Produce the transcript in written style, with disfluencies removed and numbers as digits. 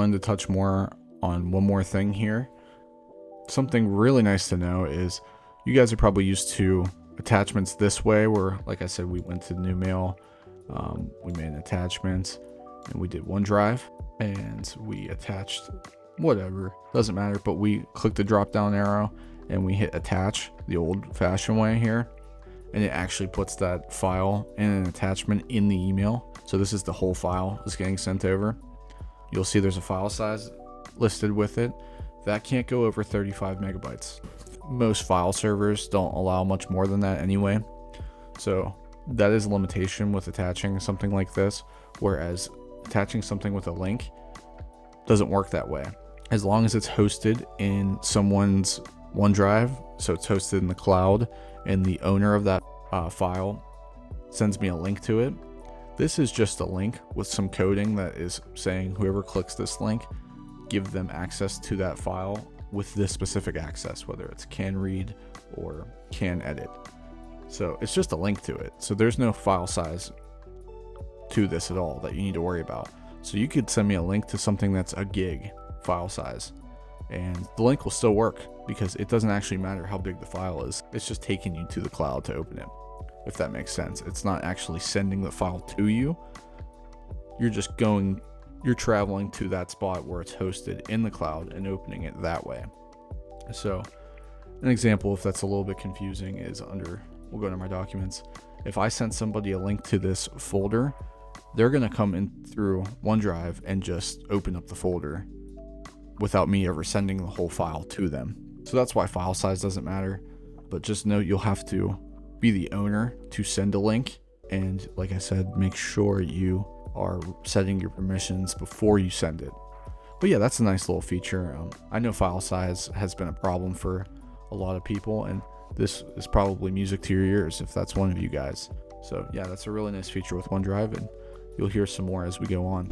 wanted to touch more on one more thing here. Something really nice to know is you guys are probably used to attachments this way, where, like I said, we went to new mail, we made an attachment, and we did OneDrive, and we attached whatever, doesn't matter, but we clicked the drop down arrow and we hit attach the old fashioned way here, and it actually puts that file in an attachment in the email. So this is the whole file that's getting sent over. You'll see there's a file size listed with it. That can't go over 35 megabytes. Most file servers don't allow much more than that anyway. So that is a limitation with attaching something like this, whereas attaching something with a link doesn't work that way. As long as it's hosted in someone's OneDrive, so it's hosted in the cloud, and the owner of that file sends me a link to it. This is just a link with some coding that is saying whoever clicks this link, give them access to that file with this specific access, whether it's can read or can edit. So it's just a link to it. So there's no file size to this at all that you need to worry about. So you could send me a link to something that's a gig file size, and the link will still work because it doesn't actually matter how big the file is. It's just taking you to the cloud to open it, if that makes sense. It's not actually sending the file to you. You're traveling to that spot where it's hosted in the cloud and opening it that way. So an example, if that's a little bit confusing, is we'll go to my documents. If I sent somebody a link to this folder, they're going to come in through OneDrive and just open up the folder without me ever sending the whole file to them. So that's why file size doesn't matter. But just note, you'll have to be the owner to send a link. And like I said, make sure you are setting your permissions before you send it. But yeah, that's a nice little feature. I know file size has been a problem for a lot of people, and this is probably music to your ears if that's one of you guys. So yeah, that's a really nice feature with OneDrive, and you'll hear some more as we go on.